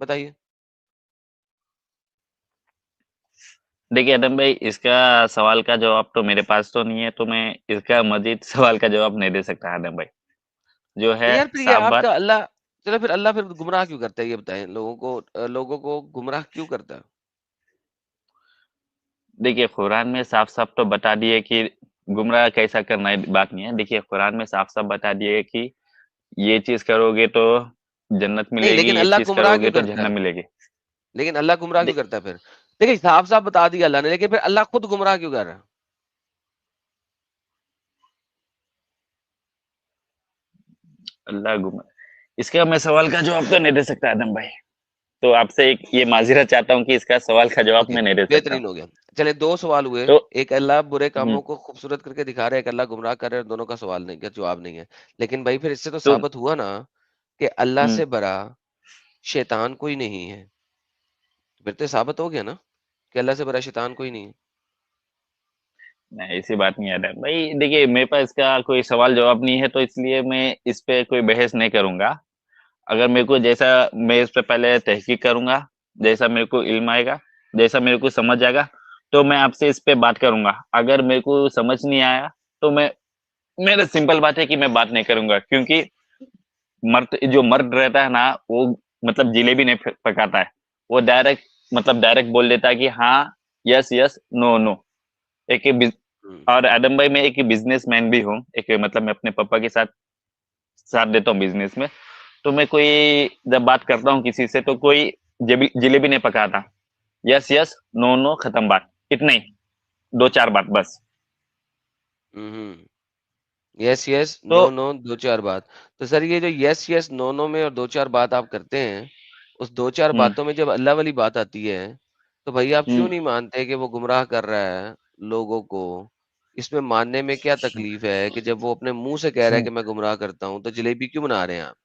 بتائیے. دیکھیے آدم بھائی، اس کا سوال کا جواب تو میرے پاس تو نہیں ہے، تو میں اس کا مزید سوال کا جواب نہیں دے سکتا آدم بھائی. جو تو ہے یار پھر یہ صاف آپ بات. کا اللہ، چلو پھر اللہ پھر گمراہ کیوں کرتا ہے یہ بتائیں، لوگوں کو گمراہ کیوں کرتا ہے؟ دیکھیے قرآن میں صاف صاف تو بتا دیے کہ گمراہ کیسا کرنا ہے، بات نہیں ہے. دیکھیے قرآن میں صاف صاف بتا دیے کہ یہ چیز کرو گے تو جنت نہیں ملے گی، لیکن یہ اللہ چیز گمراہ کرو گے کیوں تو کرتا ہے؟ جہنم ملے گی. لیکن اللہ گمراہ کیوں دیکھ- کرتا ہے پھر؟ دیکھیں صاف صاف بتا دیا اللہ نے، لیکن پھر اللہ خود گمراہ کیوں کر رہا ہے؟ اللہ گمراہ، اس کا میں سوال کا جواب تو نہیں دے سکتا آدم بھائی. تو آپ سے ایک یہ معذرت چاہتا ہوں کہ اس کا سوال کا جواب اوکے میں نہیں دے سکتا ہوں. بہترین ہو گیا. چلے دو سوال ہوئے، تو ایک اللہ برے ہم، کاموں کو خوبصورت کر کے دکھا رہا ہے، ایک اللہ گمراہ کر رہا ہے، دونوں کا سوال نہیں، جواب نہیں ہے. لیکن بھائی پھر اس سے تو تو ثابت ہوا نا کہ اللہ ہم، سے بڑا شیطان کوئی نہیں ہے. پھر تو ثابت ہو گیا نا کہ اللہ سے بڑا شیطان کوئی نہیں ہے. نہیں ایسی بات نہیں آدم بھائی. دیکھیے میرے پاس اس کا کوئی سوال جواب نہیں ہے، تو اس لیے میں اس پہ کوئی بحث نہیں کروں گا. اگر میرے کو جیسا، میں اس پہ پہلے تحقیق کروں گا، جیسا میرے کو علم آئے گا، جیسا میرے کو سمجھ آئے گا، تو میں آپ سے اس پہ بات کروں گا. اگر میرے کو سمجھ نہیں آیا تو میرا سمپل بات ہے کہ میں بات نہیں کروں گا. کیونکہ جو مرد رہتا ہے نا، وہ مطلب جلیبی نہیں پکاتا ہے، وہ ڈائریکٹ مطلب ڈائریکٹ بول دیتا ہے کہ ہاں، یس یس، نو نو. ایک اور آدم بھائی میں ایک بزنس مین بھی ہوں، ایک مطلب میں اپنے پاپا کے ساتھ دیتا ہوں بزنس میں. تو میں کوئی جب بات کرتا ہوں کسی سے تو کوئی جلیبی نہیں پکاتا. یس یس، نو نو، ختم بات. اتنا ہی، دو چار بات بس. یس یس تو نو نو، دو چار بات. تو سر یہ جو یس یس نو نو میں اور دو چار بات آپ کرتے ہیں، اس دو چار ہم، باتوں میں جب اللہ والی بات آتی ہے تو بھائی آپ ہم، کیوں نہیں مانتے کہ وہ گمراہ کر رہا ہے لوگوں کو؟ اس میں ماننے میں کیا تکلیف ہے کہ جب وہ اپنے منہ سے کہہ رہا ہے ہم. کہ میں گمراہ کرتا ہوں، تو جلیبی کیوں بنا رہے ہیں آپ؟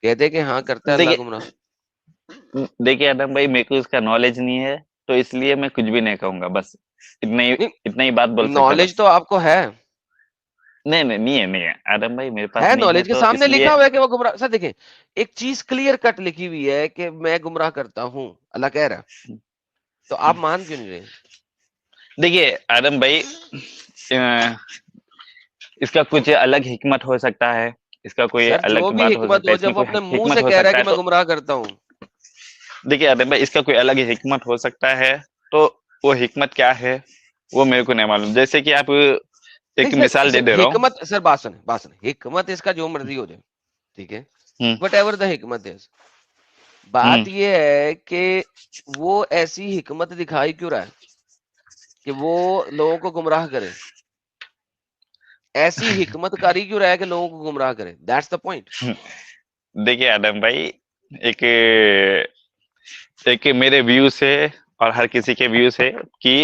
کہتے ہیں کہ ہاں کرتا ہے اللہ دیکھیے گمراہ. دیکھیے آدم بھائی، میرے کو اس کا نالج نہیں ہے، تو اس لیے میں کچھ بھی نہیں کہوں گا. بس اتنا ہی بات بول سکتا نالج بس. تو آپ کو ہے، نہیں ہے آدم بھائی، میرے پاس ہے نہیں ہے، نالج کے تو سامنے اس لیے. لکھا ہوا ہے کہ وہ گمراہ. سر دیکھیں ایک چیز کلیئر کٹ لکھی ہوئی ہے کہ میں گمراہ کرتا ہوں، اللہ کہہ رہا ہے، تو آپ مان کیوں نہیں رہے؟ دیکھیے آدم بھائی، اس کا کچھ الگ حکمت ہو سکتا ہے، اس کا کوئی سر جو الگ بھی بات ہو حکمت سکتا ہے، ہو، اس میں جب وہ کوئی اپنے منہ حکمت سے ہو کہہ رہا ہے سکتا کہ ہے. میں تو گمراہ کرتا ہوں. دیکھیے آدم بھائی، اس کا کوئی الگ حکمت ہو سکتا ہے، تو وہ حکمت کیا ہے وہ میرے کو نہیں معلوم. جیسے کہ آپ ایک نہیں سر، مثال دے دے رہا ہوں. حکمت، سر بات سنیں، حکمت اس کا جو مرضی ہو جائے، ٹھیک ہے، ہم، وٹ ایور دا حکمت ہے. ہم. بات یہ ہے کہ وہ ایسی حکمت دکھائی کیوں رہا ہے کہ وہ لوگوں کو گمراہ کرے؟ ایسی حکمت کاری کیوں رہا ہے کہ لوگوں کو گمراہ کرے؟ That's the point. دیکھیے آدم بھائی، ایک ایک میرے ویو سے اور ہر کسی کے ویو سے کہ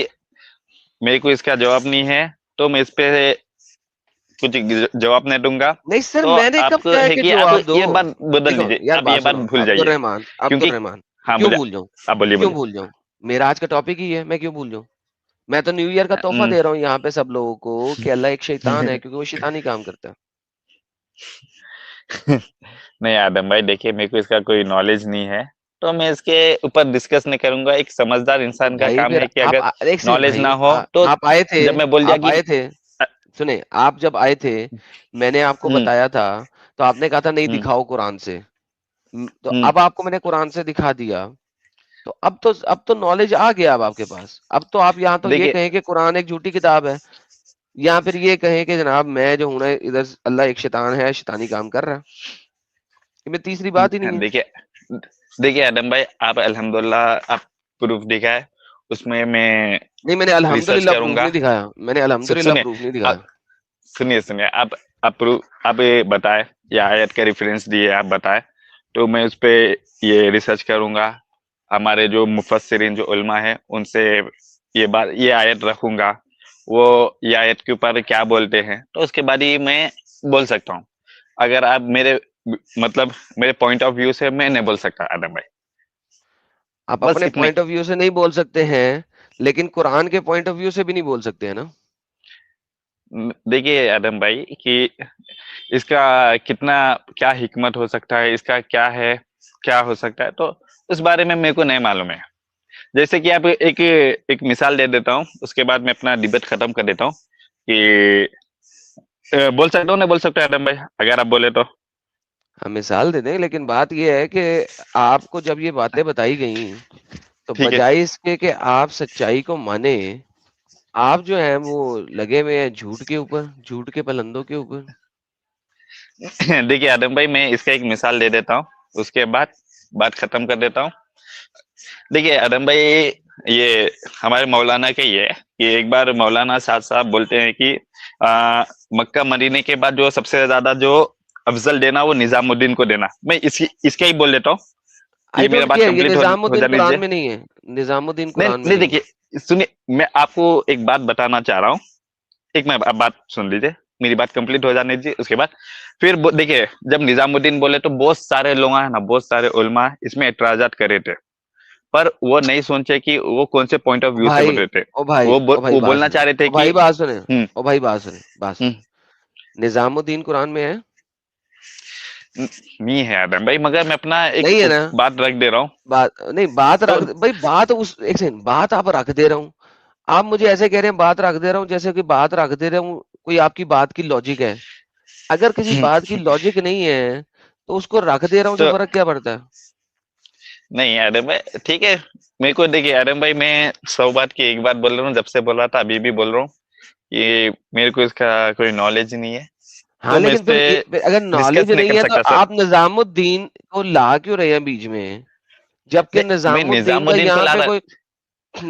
میرے کو اس کا جواب نہیں ہے، تو میں اس پہ کچھ جواب نہیں دوں گا. نہیں سر، تو میں نے آپ کب کو کہا ہے ہے کہ کہ آپ جواب دو؟ یہ بات بدل دیکھو لیجیے، یار آپ یہ بات بات سنو، بھول جائیے. عبد کیونکہ الرحمان، ہاں کیوں بولے، بھول جاؤں؟ آپ بولیے کیوں بولیے. بھول جاؤں؟ میرا آج کا ٹاپک ہی ہے، میں کیوں بھول جاؤں؟ میں تو نیو ایئر کا تحفہ دے رہا ہوں یہاں پہ سب لوگوں کو کہ اللہ ایک شیطان ہے، کیونکہ وہ شیطانی کام کرتا ہے. نہیں آدم بھائی، دیکھیے میرے کو اس کا کوئی نالج نہیں ہے، تو میں اس کے اوپر ڈسکس نہیں کروں گا. ایک سمجھدار تو انسان کا بھائی کام پھر ہے کہ آپ اگر ایک سیکنڈ نالج بھائی، نہ ہو تو آپ آئے تھے، جب میں بول دیا آپ کہ آئے تھے، سنیں، آپ جب آئے تھے میں نے آپ کو ہم، بتایا تھا، تو آپ نے کہا تھا نہیں ہم، دکھاؤ قرآن سے. تو ہم. اب آپ کو میں نے قرآن سے دکھا دیا، تو اب تو نالج آ گیا اب آپ کے پاس. اب تو آپ یہاں تو یہ دیکھیے کہیں کہ قرآن ایک جھوٹی کتاب ہے، یا پھر یہ کہیں کہ جناب میں جو ہوں نا ادھر اللہ ایک شیطان ہے، شیطانی کام کر رہا ہے. یہ میں تیسری بات ہی نہیں ہے. دیکھیے دیکھیے آدم بھائی، آپ الحمدللہ آپ پروف دکھائے، اس میں نہیں میں نے ریسرچ الحمدللہ کروں پروف گا. نہیں دکھایا، میں نے الحمدللہ سنیے پروف نہیں دکھایا. سنیے آپ بتائے یا آیت کا ریفرنس دیے، آپ بتائے، تو میں اس پہ یہ ریسرچ کروں گا. ہمارے جو مفسرین جو علماء ہیں ان سے یہ آیت رکھوں گا، وہ یہ آیت کے اوپر کیا بولتے ہیں، تو اس کے بعد ہی میں بول سکتا ہوں. اگر آپ مطلب میرے پوائنٹ آف ویو سے میں نہیں بول سکتا آدم بھائی. آپ بس اپنے اتنے. پوائنٹ آف ویو سے نہیں بول سکتے ہیں، لیکن قرآن کے پوائنٹ آف ویو سے بھی نہیں بول سکتے ہیں نا. دیکھیے آدم بھائی کہ اس کا کتنا کیا حکمت ہو سکتا ہے، اس کا کیا ہے، کیا ہو سکتا ہے، تو اس بارے میں میرے کو نہیں معلوم ہے. جیسے کہ آپ ایک مثال دے دیتا ہوں, اس کے بعد میں اپنا ڈبیٹ ختم کر دیتا ہوں. کہ بول سکتا ہوں, نہیں بول سکتا آدم بھائی, اگر آپ بولے تو. ہم مثال دے دیں, لیکن بات یہ ہے کہ آپ کو جب یہ باتیں بتائی گئیں تو ٹھیک ہے. بجائے اس کے کہ آپ سچائی کو مانے, آپ جو ہیں وہ لگے ہوئے ہیں جھوٹ کے اوپر, جھوٹ کے پلندوں کے اوپر. دیکھیے آدم بھائی, میں اس کا ایک مثال دے دیتا ہوں, اس کے بعد بات ختم کر دیتا ہوں. دیکھیے آدم بھائی, یہ ہمارے مولانا کا ہی ہے کہ ایک بار مولانا صاحب بولتے ہیں کہ مکہ مدینے کے بعد جو سب سے زیادہ جو افضل دینا وہ نظام الدین کو دینا. میں اس کا ہی بول دیتا ہوں آئی کہ میرا ڈونٹ بات کیئر, یہ کمپلیٹ نظام ہو الدین جانے دیجیے. قرآن میں نہیں ہے, نظام الدین نہیں قرآن میں نہیں, نہیں ہے. دیکھیے سنیے, میں آپ کو ایک بات بتانا چاہ رہا ہوں. ایک میں اب بات سن لیجیے, میری بات کمپلیٹ ہو جانے دیجیے, اس کے بعد پھر دیکھیے جب نظام الدین بولے تو بہت سارے لوگ ہیں نا, بہت سارے علماء اس میں اعتراضات کرے تھے, پر وہ نہیں سوچے کہ وہ کون سے پوائنٹ آف ویو سے بول بھائی رہے تھے. او بھائی او بھائی وہ بات بولنا سنیں, چاہ رہے تھے او کہ بھائی بات سنیں, ہوں او بھائی بات سنیں, بات ہوں سنیں. نظام الدین قرآن میں ہے نہیں ہے آدم بھائی, مگر میں اپنا ایک نہیں ہے نا؟ بات رکھ دے رہا ہوں. بات نہیں, بات تو رکھ بھائی, بات اس ایک سیکنڈ, بات آپ رکھ دے رہا ہوں. آپ مجھے ایسے کہہ رہے ہیں بات رکھ دے رہا ہوں, جیسے کہ بات رکھ دے رہا ہوں کوئی آپ کی بات کی لاجک ہے. اگر کسی بات کی لاجک نہیں ہے تو اس کو رکھ دے رہا ہوں سے تو فرق کیا پڑتا ہے؟ نہیں آدم بھائی, ٹھیک ہے, میرے کو دیکھیے آدم بھائی, میں 100 بات کی ایک بات بول رہا ہوں, جب سے بول رہا تھا ابھی بھی بول رہا ہوں کہ میرے کو اس کا کوئی نالج نہیں ہے, ہاں تو میں لیکن اس پہ پھر اگر ڈسکس نالج نہیں نہیں کر ہے تو سکتا سر. آپ نظام الدین کو لا کیوں رہے ہیں بیچ میں, جبکہ میں نظام الدین نظام کا الدین کو یہاں لا پہ رہا. کوئی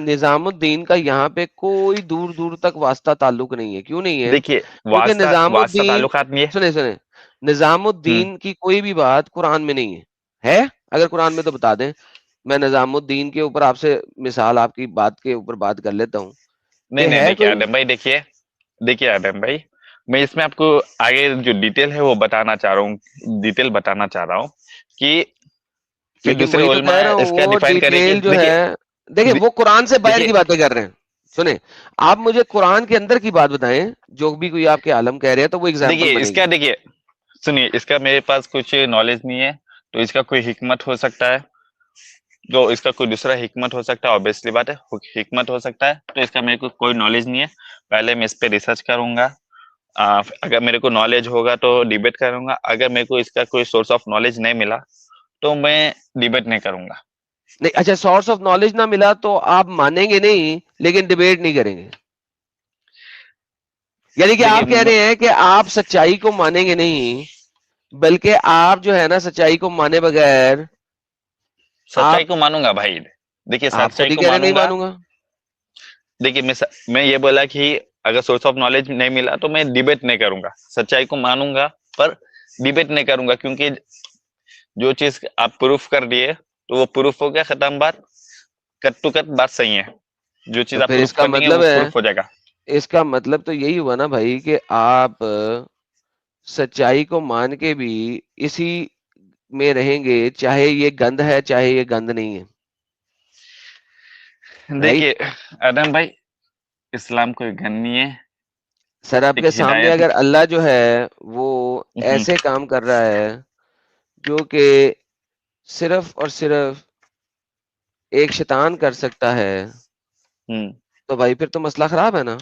نظام الدین کا یہاں پہ کوئی دور دور تک واسطہ تعلق نہیں ہے. کیوں نہیں ہے؟ دیکھیے کیونکہ نظام واسطہ الدین, تعلقات نہیں ہے. سنیں, نظام الدین کی کوئی بھی بات قرآن میں نہیں ہے. اگر قرآن میں تو بتا دیں, میں نظام الدین کے اوپر آپ سے مثال, آپ کی بات کے اوپر بات کر لیتا ہوں نہیں کہ نہیں, ہے دیکھیے کوئی. آدم بھائی, دیکھیے آدم بھائی, میں اس میں آپ کو آگے جو ڈیٹیل ہے وہ بتانا چاہ رہا ہوں, ڈیٹیل بتانا چاہ رہا ہوں کہ پھر لیکن دوسرے وہی تو کہہ علماء رہا ہوں, اس کا وہ ڈیفائن کرے کہ ڈیٹیل جو دیکھیے ہے, دیکھیں وہ قرآن سے باہر دیکھیے کی باتیں کر رہے ہیں. سنیں, آپ مجھے قرآن کے اندر کی بات بتائیں, جو بھی کوئی آپ کے عالم کہہ رہے ہیں تو وہ ایگزامپل دیکھیے بنے اس گی. کا, دیکھیے سنیے, اس کا میرے پاس کچھ نالج نہیں ہے, تو اس کا کوئی حکمت ہو سکتا ہے, جو اس کا کوئی دوسرا حکمت ہو سکتا ہے, obviously بات ہے, حکمت ہو سکتا ہے, تو اس کا میرے کو کوئی نالج نہیں ہے. پہلے میں اس پہ ریسرچ کروں گا, اگر میرے کو نالج ہوگا تو ڈیبیٹ کروں گا, اگر میرے کو اس کا کوئی سورس آف نالج نہیں ملا تو میں ڈیبیٹ نہیں کروں گا. نہیں, اچھا, سورس آف نالج نہ ملا تو آپ مانیں گے نہیں لیکن ڈیبیٹ نہیں کریں گے, یعنی کہ دیکھیے آپ کہہ رہے ہیں کہ آپ سچائی کو مانیں گے نہیں, بلکہ آپ جو ہے نا سچائی کو مانے بغیر آپ سچائی کو مانوں گا بھائی. دیکھیے آپ خود سچائی ہی کو کہہ رہے نہیں مانوں گا. مانوں گا. دیکھیے میں یہ بولا کہ اگر سورس آف نالج نہیں ملا تو میں ڈیبیٹ نہیں کروں گا. سچائی کو مانوں گا پر ڈیبیٹ نہیں کروں گا, کیونکہ جو چیز آپ پروف کر دیے تو وہ پروف ہو گیا, ختم بات, کٹ ٹو کٹ بات صحیح ہے. جو چیز تو آپ پھر اس پروف کا کر دیں گے مطلب وہ ہے, پروف ہو جائے گا. اس کا مطلب تو یہی ہوا نا بھائی کہ آپ سچائی کو مان کے بھی اسی میں رہیں گے, چاہے یہ گند ہے چاہے یہ گند نہیں ہے. رائٹ دیکھیے ادم بھائی, اسلام کوئی گن نہیں ہے, سر, آپ ایک کے سامنے ہدایت. اگر اللہ جو ہے وہ ایسے کام کر رہا ہے جو کہ صرف اور صرف ایک شیطان کر سکتا ہے, تو بھائی پھر تو مسئلہ خراب ہے نا.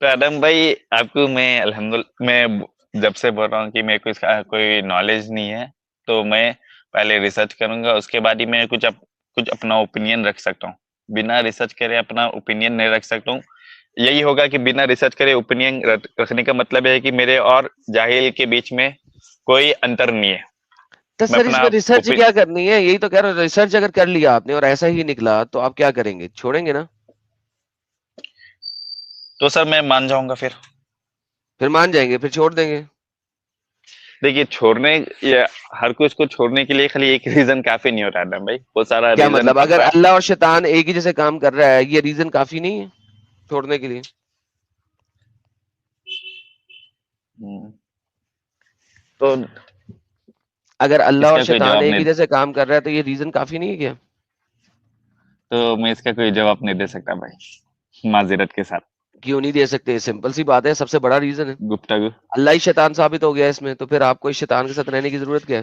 تو ادم بھائی, آپ کو میں الحمدللہ میں جب سے بول رہا ہوں کہ میرے کو اس کا کوئی نالج نہیں ہے, تو میں پہلے ریسرچ کروں گا, اس کے بعد ہی میں کچھ اپنا اوپینین رکھ سکتا ہوں. بنا ریسرچ کرے اپنا اوپینین نہیں رکھ سکتا ہوں. یہی ہوگا کہ بنا ریسرچ کرے اوپینین رکھنے کا مطلب ہے کہ میرے اور جاہل کے بیچ میں کوئی انتر نہیں ہے. تو میں سر اس اپنا میں ریسرچ کیا کرنی ہے, یہی تو کہہ رہا ہوں, ریسرچ اگر کر لیا آپ نے اور ایسا ہی نکلا تو آپ کیا کریں گے, چھوڑیں گے نا؟ تو سر میں مان جاؤں گا, پھر مان جائیں گے, پھر چھوڑ دیں گے. دیکھیے چھوڑنے یا ہر کوئی اس کو چھوڑنے کے لیے خالی ایک ریزن کافی نہیں ہوتا ہے بھائی, بہت سارا کیا ریزن مطلب, اگر بنتا ہے. اللہ اور شیطان ایک ہی جیسے کام کر رہا ہے یہ ریزن کافی نہیں ہے چھوڑنے کے لیے؟ تو اگر اللہ اس اور کا کوئی شیطان جواب ایک نہیں, ہی جیسے کام کر رہا ہے تو یہ ریزن کافی نہیں ہے کیا؟ تو میں اس کا کوئی جواب نہیں دے سکتا بھائی, معذرت کے ساتھ. کیوں نہیں دے سکتے؟ سمپل سی بات ہے, سب سے بڑا ریزن ہے گفتگو اللہ ہی شیطان ثابت ہو گیا اس میں, تو پھر آپ کو اس شیطان کے ساتھ رہنے کی ضرورت کیا ہے؟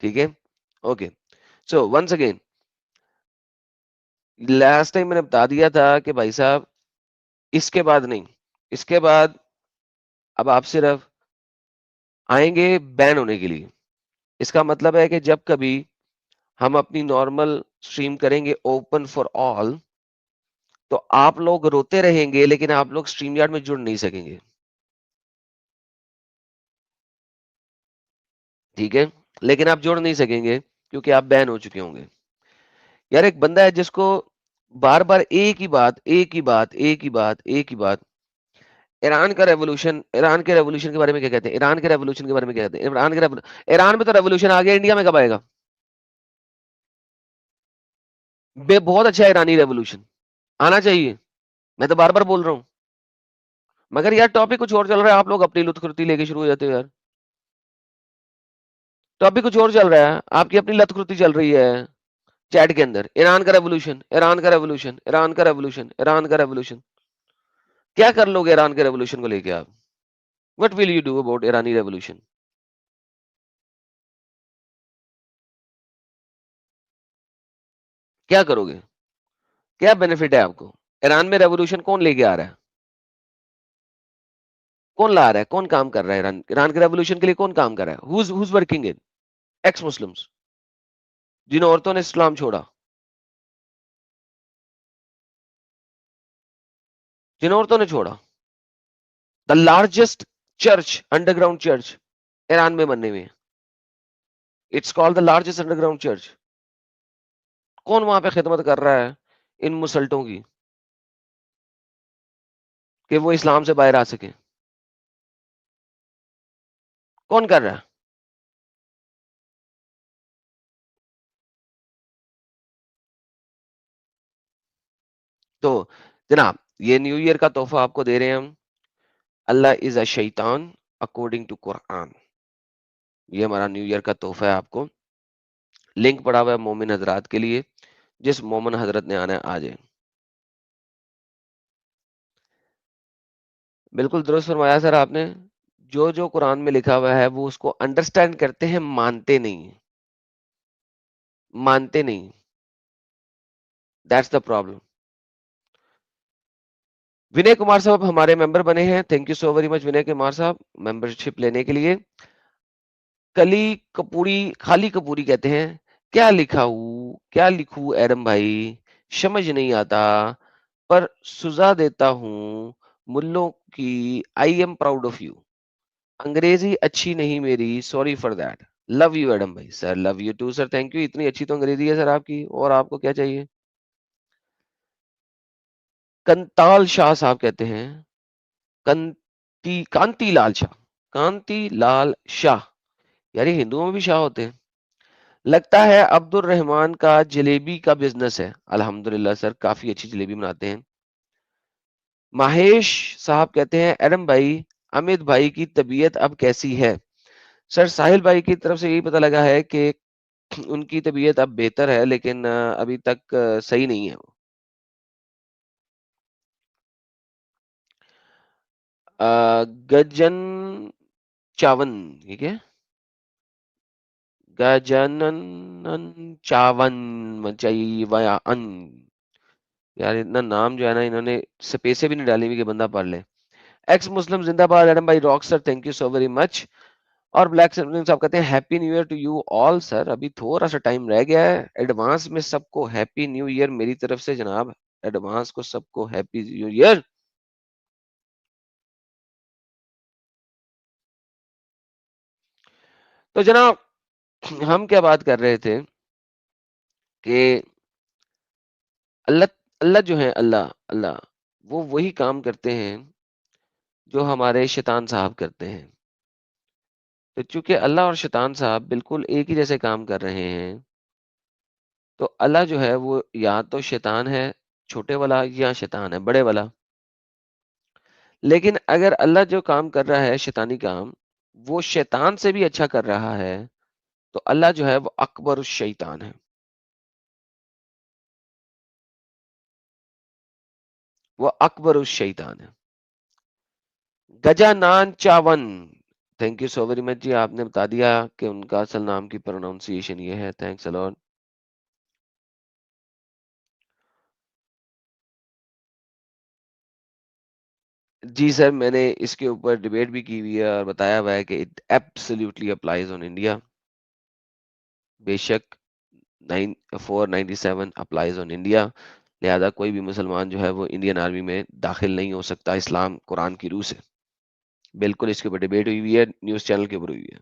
ٹھیک ہے. Okay, so once again last time میں نے بتا دیا تھا کہ بھائی صاحب اس کے بعد نہیں, اس کے بعد اب آپ صرف آئیں گے بین ہونے کے لیے. اس کا مطلب ہے کہ جب کبھی ہم اپنی نارمل سٹریم کریں گے اوپن فار آل, تو آپ لوگ روتے رہیں گے لیکن آپ لوگ سٹریم یارڈ میں جڑ نہیں سکیں گے. ٹھیک ہے, لیکن آپ جوڑ نہیں سکیں گے کیونکہ آپ بین ہو چکے ہوں گے. یار ایک بندہ ہے جس کو بار بار ایک ہی بات ایران کا ریولوشن, ایران کے ریولوشن کے بارے میں کیا کہتے ہیں, ایران کے ریولوشن کے بارے میں کیا کہتے ہیں, ایران میں تو ریولوشن آ گیا, انڈیا میں کب آئے گا؟ بہت اچھا ایرانی ریولوشن آنا چاہیے, میں تو بار بار بول رہا ہوں, مگر یار ٹاپک کچھ اور چل رہا ہے, آپ لوگ اپنی لطخرتی لے کے شروع ہو جاتے ہو. یار ٹاپک کچھ اور چل رہا ہے, آپ کی اپنی لطخرتی چل رہی ہے چیٹ کے اندر. ایران کا ریولوشن, ایران کا ریولوشن, ایران کا ریولوشن, ایران کا ریولوشن. کیا کر لو گے ایران کے ریولوشن کو لے کے آپ؟ What will you do about ایرانی ریولوشن؟ کیا کرو گے؟ کیا بینیفٹ ہے آپ کو؟ ایران میں ریولوشن کون لے کے آ رہا ہے؟ کون لا رہا ہے؟ کون کام کر رہا ہے ایران کے ریولوشن کے لیے؟ کون کام کر رہا ہے؟ who's working in x Muslims, جن عورتوں نے اسلام چھوڑا, جن عورتوں نے چھوڑا. The largest church, underground church Iran میں بننے میں, it's call the largest underground church. کون وہاں پہ خدمت کر رہا ہے ان مسلٹوں کی کہ وہ اسلام سے باہر آ سکے؟ کون کر رہا ہے؟ تو جناب یہ نیو ایئر کا تحفہ آپ کو دے رہے ہیں ہم, اللہ از اے شیطان اکارڈنگ ٹو قرآن. یہ ہمارا نیو ایئر کا تحفہ ہے آپ کو. لنک پڑا ہوا ہے مومن حضرات کے لیے, جس مومن حضرت نے آنا ہے آ جائے. بالکل درست فرمایا سر آپ نے. جو قرآن میں لکھا ہوا ہے وہ اس کو انڈرسٹینڈ کرتے ہیں, مانتے نہیں, مانتے نہیں. That's the problem. ونے کمار صاحب ہمارے ممبر بنے ہیں, تھینک یو سو ویری مچ ونے کمار صاحب ممبرشپ لینے کے لیے. کلی کپوری, خالی کپوری کہتے ہیں کیا لکھا ہوں, کیا لکھوں ایڈم بھائی, سمجھ نہیں آتا, پر سزا دیتا ہوں ملوں کی. I am proud of you. انگریزی اچھی نہیں میری, sorry for that. Love you Adam بھائی. Sir love you too sir, thank you. اتنی اچھی تو انگریزی ہے سر آپ کی, اور آپ کو کیا چاہیے. کنتال شاہ صاحب کہتے ہیں, کانتی لال شاہ, کانتی لال شاہ. یار یہ ہندوؤں میں بھی شاہ ہوتے ہیں لگتا ہے. عبد الرحمان کا جلیبی کا بزنس ہے. الحمدللہ سر, کافی اچھی جلیبی بناتے ہیں. ماہیش صاحب کہتے ہیں ایڈم بھائی امت بھائی کی طبیعت اب کیسی ہے؟ سر ساحل بھائی کی طرف سے یہی پتہ لگا ہے کہ ان کی طبیعت اب بہتر ہے, لیکن ابھی تک صحیح نہیں ہے. گجن چاون, ٹھیک ہے, گجنن چاون یار اتنا نام جو ہے نا انہوں نے سپیسے بھی نہیں ڈالی ہوئی کہ بندہ پڑھ لے. ایکس مسلم زندہ باد ایڈم بھائی rock sir, thank you so very much. اور بلیک صاحب کہتے ہیں happy new year to you all. Sir ابھی تھوڑا سا ٹائم رہ گیا ہے, ایڈوانس میں سب کو ہیپی نیو ایئر میری طرف سے جناب. ایڈوانس کو سب کو ہیپی نیو ایئر. تو جناب ہم کیا بات کر رہے تھے کہ اللہ جو ہے, اللہ وہ وہی کام کرتے ہیں جو ہمارے شیطان صاحب کرتے ہیں. تو چونکہ اللہ اور شیطان صاحب بالکل ایک ہی جیسے کام کر رہے ہیں, تو اللہ جو ہے وہ یا تو شیطان ہے چھوٹے والا, یا شیطان ہے بڑے والا. لیکن اگر اللہ جو کام کر رہا ہے شیطانی کام, وہ شیطان سے بھی اچھا کر رہا ہے, تو اللہ جو ہے وہ اکبر الشیطان ہے, وہ اکبر الشیطان ہے. Gajanan Chavan, thank you so very much ji, آپ نے بتا دیا کہ ان کا اصل نام کی پروناؤنسیشن یہ ہے. Thanks allot. جی سر, میں نے اس کے اوپر ڈیبیٹ بھی کی ہوئی ہے اور بتایا ہوا ہے کہ it absolutely applies on India. بے شک 497 اپلائز آن انڈیا, لہذا کوئی بھی مسلمان جو ہے وہ انڈین آرمی میں داخل نہیں ہو سکتا اسلام قرآن کی روح سے. بالکل اس کے اوپر ڈیبیٹ ہوئی ہوئی ہے, نیوز چینل کے اوپر ہوئی ہے.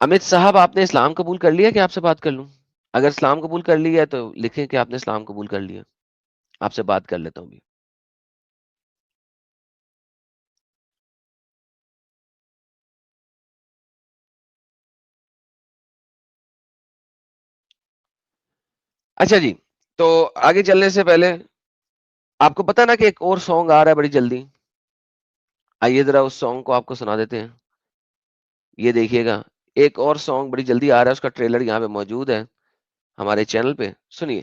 امت صاحب, آپ نے اسلام قبول کر لیا کہ آپ سے بات کر لوں؟ اگر اسلام قبول کر لیا ہے تو لکھیں کہ آپ نے اسلام قبول کر لیا. آپ سے بات کر لیتا ہوں بھی. اچھا جی, تو آگے چلنے سے پہلے آپ کو پتا نا کہ ایک اور سانگ آ رہا ہے بڑی جلدی. آئیے ذرا اس سانگ کو آپ کو سنا دیتے ہیں. یہ دیکھیے گا, ایک اور سانگ بڑی جلدی آ رہا ہے, اس کا ٹریلر یہاں پہ موجود ہے ہمارے چینل پہ, سنیے.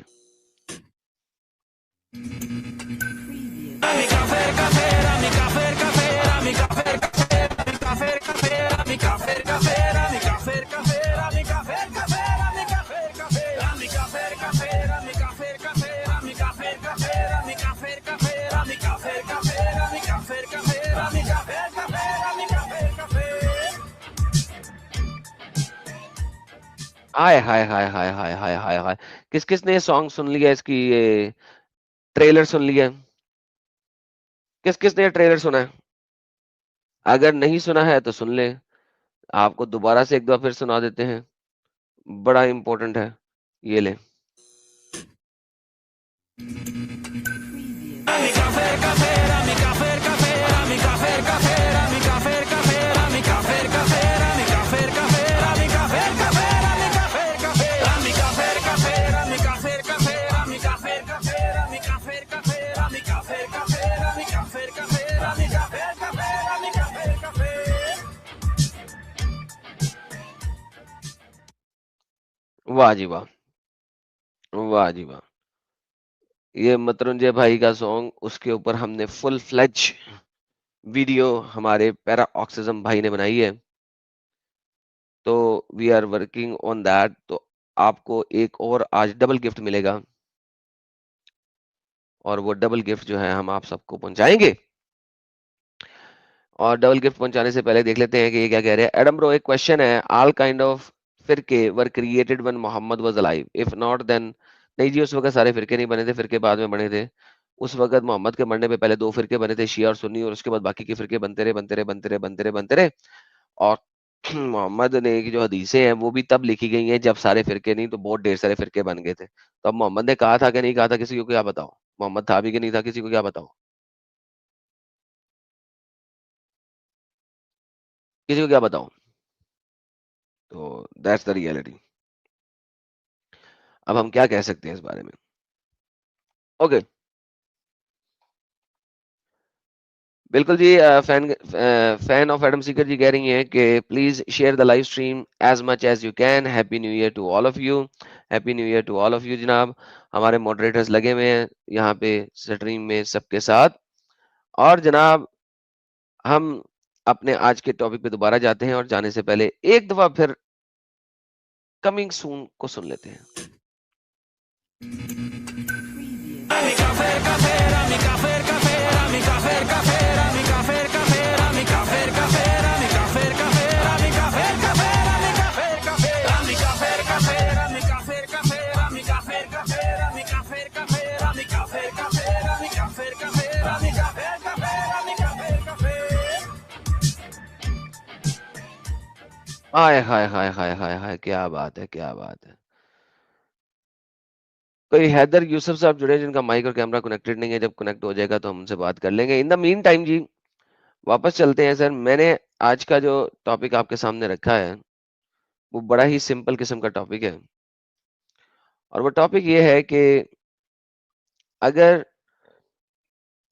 ہائے ہائے ہائے ہائے ہائے ہائے ہائے ہائے, کس کس نے یہ سانگ سن لیا, اس کی یہ ٹریلر سن لیا؟ کس کس نے یہ ٹریلر سنا ہے؟ اگر نہیں سنا ہے تو سن لیں, آپ کو دوبارہ سے ایک دفعہ پھر سنا دیتے ہیں, بڑا امپورٹنٹ ہے. یہ لیں. واہ جی واہ, واہ جی واہ. یہ مترنجے بھائی کا سانگ, اس کے اوپر ہم نے فل فلیج ویڈیو ہمارے پیرا آکسیزم بھائی نے بنائی ہے, تو we are working on that. تو آپ کو ایک اور آج ڈبل گفٹ ملے گا, اور وہ ڈبل گفٹ جو ہے ہم آپ سب کو پہنچائیں گے. اور ڈبل گفٹ پہنچانے سے پہلے دیکھ لیتے ہیں کہ یہ کیا کہہ رہے ہیں. ایڈم برو, ایک کوشچن ہے, آل کائنڈ آف فرقے were created when Muhammad was alive, if not then. نہیں جی, اس وقت سارے فرقے نہیں بنے تھے, فرقے بعد میں بنے تھے. اس وقت محمد کے مرنے پہ پہلے 2 فرقے بنے تھے, شیعہ اور سنی, اور اس کے بعد باقی کے فرقے بنتے رہے بنتے رہے بنتے رہے بنتے رہے بنتے رہے. اور محمد نے کی جو حدیثیں ہیں وہ بھی تب لکھی گئی ہیں جب سارے فرقے نہیں تو بہت ڈھیر سارے فرقے بن گئے تھے. تو اب محمد نے کہا تھا کہ نہیں کہا تھا, کسی کو کیا بتاؤ؟ محمد تھا بھی کہ نہیں تھا, کسی کو کیا بتاؤ؟ کسی کو کیا بتاؤ؟ تو دیٹس دا ریئلٹی. اب ہم کیا کہہ سکتے ہیں اس بارے میں؟ اوکے, بالکل جی. Fan of Adam Seeker ji کہہ رہی ہیں کہ please share the live stream as much as you can. Happy new year to all of you. Happy new year to all of you. جناب ہمارے ماڈریٹرز لگے ہوئے ہیں یہاں پہ اسٹریم میں سب کے ساتھ. اور جناب ہم اپنے آج کے ٹاپک پہ دوبارہ جاتے ہیں, اور جانے سے پہلے ایک دفعہ پھر کمنگ سون کو سن لیتے ہیں. ہائے ہائے ہائے ہائے ہائے ہائے, کیا بات ہے, کیا بات ہے. کوئی حیدر یوسف صاحب جڑے جن کا مائک اور کیمرہ کنیکٹڈ نہیں ہے, جب کنیکٹ ہو جائے گا تو ہم ان سے بات کر لیں گے. ان دا مین ٹائم جی واپس چلتے ہیں. سر میں نے آج کا جو ٹاپک آپ کے سامنے رکھا ہے وہ بڑا ہی سمپل قسم کا ٹاپک ہے, اور وہ ٹاپک یہ ہے کہ اگر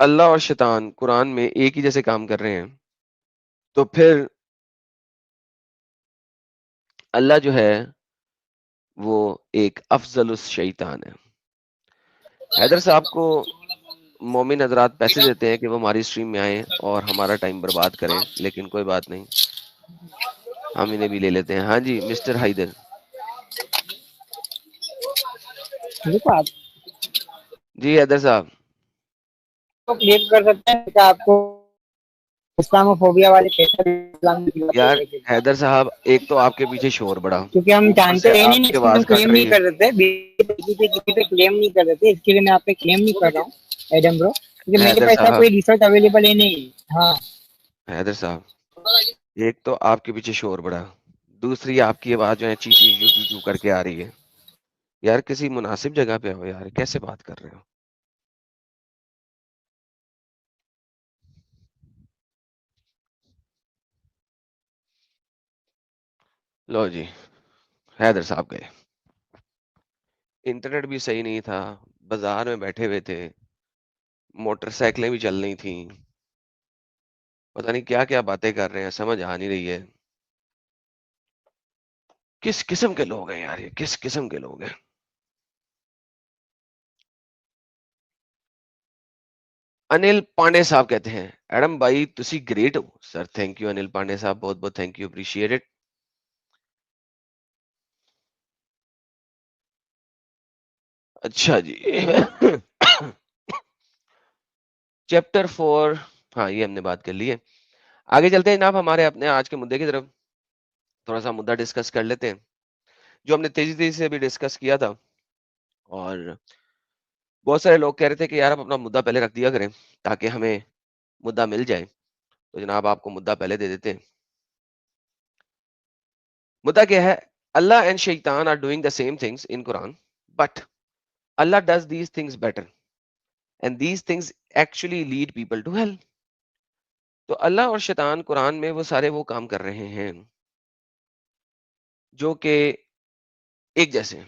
اللہ اور شیطان قرآن میں ایک ہی جیسے کام کر رہے ہیں تو پھر اللہ جو ہے وہ ایک افضل الشیطان ہے. حیدر صاحب کو مومن حضرات پیسے دیتے ہیں کہ وہ ہماری اسٹریم میں آئیں اور ہمارا ٹائم برباد کریں، لیکن کوئی بات نہیں، ہم انہیں بھی لے لیتے ہیں. ہاں جی مسٹر حیدر. جی حیدر صاحب کلیئر کر سکتے ہیں کہ آپ کو اسلاموفوبیا والے یار حیدر صاحب ایک تو آپ کے پیچھے شور بڑا، کیونکہ ہم اوپر جانتے سے ہیں آپ نہیں کی اس میں ہم آواز کٹ کلیم نہیں رہی ہے. کر دیتے کسی پہ کلیم نہیں کر دیتے، اس کے لیے میں آپ پہ کلیم نہیں کر رہا ہوں ایڈم برو، کیونکہ میرے حیدر پاس ایسا صاحب کوئی ریسرچ اویلیبل ہے نہیں. ہاں حیدر صاحب ایک تو آپ کے پیچھے شور بڑا، دوسری آپ کی آواز جو ہے چی چی چو چو چو کر کے آ رہی ہے. یار کسی مناسب جگہ پہ ہو یار، کیسے بات کر رہے ہو؟ لو جی حیدر صاحب گئے، انٹرنیٹ بھی صحیح نہیں تھا، بازار میں بیٹھے ہوئے تھے، موٹر سائیکلیں بھی چل رہی تھیں، پتہ نہیں کیا کیا باتیں کر رہے ہیں، سمجھ آ نہیں رہی ہے. کس قسم کے لوگ ہیں یار یہ، کس قسم کے لوگ ہیں. انل پانڈے صاحب کہتے ہیں ایڈم بھائی تسی گریٹ ہو. Sir thank you Anil Pandey صاحب، بہت بہت تھینک یو، اپریشیٹ اٹ. اچھا جی چیپٹر 4، ہاں یہ ہم نے بات کر لی ہے. آگے چلتے ہیں جناب ہمارے اپنے آج کے مدعے کی طرف، تھوڑا سا مدعا ڈسکس کر لیتے ہیں جو ہم نے تیزی تیزی سے بھی ڈسکس کیا تھا. اور بہت سارے لوگ کہہ رہے تھے کہ یار آپ اپنا مدعا پہلے رکھ دیا کریں تاکہ ہمیں مدعا مل جائے. تو جناب آپ کو مدعا پہلے دے دیتے ہیں. مدعا کیا ہے؟ Allah and Shaitan are doing the same things in Quran but Allah does these things better and these things actually lead people to hell. تو اللہ اور شیطان قرآن میں وہ سارے وہ کام کر رہے ہیں جو کہ ایک جیسے ہیں،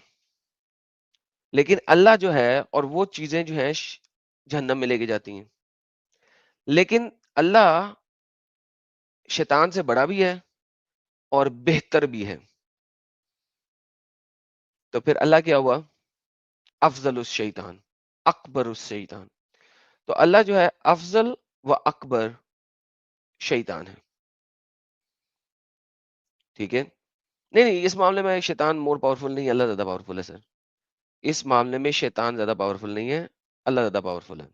لیکن اللہ جو ہے اور وہ چیزیں جو ہیں جہنم میں لے کے جاتی ہیں. لیکن اللہ شیطان سے بڑا بھی ہے اور بہتر بھی ہے. تو پھر اللہ کیا ہوا؟ افضل الشیطان اکبر الشیطان. تو اللہ جو ہے افضل و اکبر شیطان ہے. ٹھیک ہے، نہیں اس معاملے میں شیطان مور پاورفل نہیں ہے، اللہ زیادہ پاورفل ہے. سر اس معاملے میں شیطان زیادہ پاورفل نہیں ہے، اللہ زیادہ پاورفل ہے.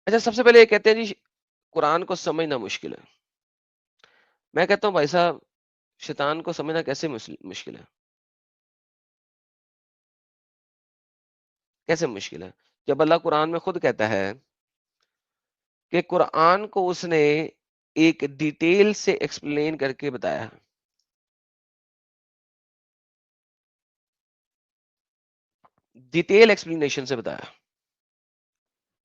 اچھا سب سے پہلے یہ کہتے ہیں جی قرآن کو سمجھنا مشکل ہے. میں کہتا ہوں بھائی صاحب شیطان کو سمجھنا کیسے مشکل ہے؟ کیسے مشکل ہے؟ جب اللہ قرآن میں خود کہتا ہے کہ قرآن کو اس نے ایک ڈیٹیل سے ایکسپلین کر کے بتایا، ڈیٹیل ایکسپلینیشن سے بتایا.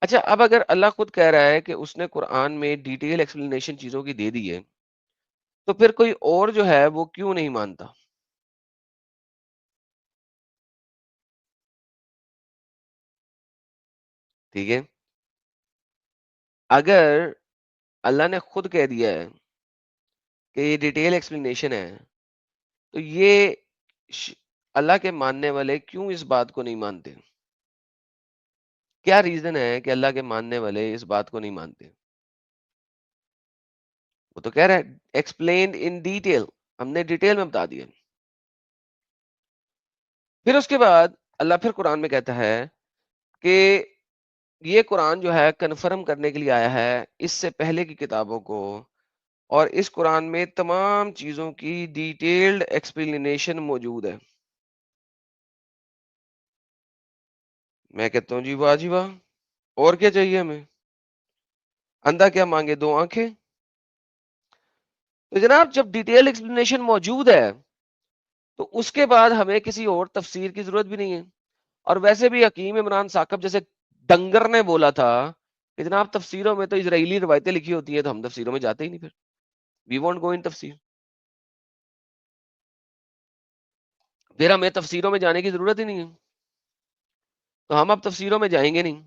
اچھا اب اگر اللہ خود کہہ رہا ہے کہ اس نے قرآن میں ڈیٹیل ایکسپلینیشن چیزوں کی دے دی ہے، تو پھر کوئی اور جو ہے وہ کیوں نہیں مانتا؟ ٹھیک ہے، اگر اللہ نے خود کہہ دیا ہے کہ یہ ڈیٹیل ایکسپلینیشن ہے، تو یہ اللہ کے ماننے والے کیوں اس بات کو نہیں مانتے؟ کیا ریزن ہے کہ اللہ کے ماننے والے اس بات کو نہیں مانتے؟ وہ تو کہہ رہا ہے ایکسپلینڈ ان ڈیٹیل، ہم نے ڈیٹیل میں بتا دیا. پھر اس کے بعد اللہ پھر قرآن میں کہتا ہے کہ یہ قرآن جو ہے کنفرم کرنے کے لیے آیا ہے اس سے پہلے کی کتابوں کو، اور اس قرآن میں تمام چیزوں کی ڈیٹیلڈ ایکسپلینیشن موجود ہے. میں کہتا ہوں جی واہ جی واہ، اور کیا چاہیے ہمیں؟ اندھا کیا مانگے دو آنکھیں. تو جناب جب ڈیٹیل ایکسپلینیشن موجود ہے تو اس کے بعد ہمیں کسی اور تفسیر کی ضرورت بھی نہیں ہے. اور ویسے بھی حکیم عمران ثاقب جیسے ڈنگر نے بولا تھا کہ جناب تفسیروں میں تو اسرائیلی روایتیں لکھی ہوتی ہیں، تو ہم تفسیروں میں جاتے ہی نہیں، پھر وی وانٹ گو ان تفسیر، پھر ہمیں تفسیروں میں جانے کی ضرورت ہی نہیں ہے، تو ہم اب تفسیروں میں جائیں گے نہیں.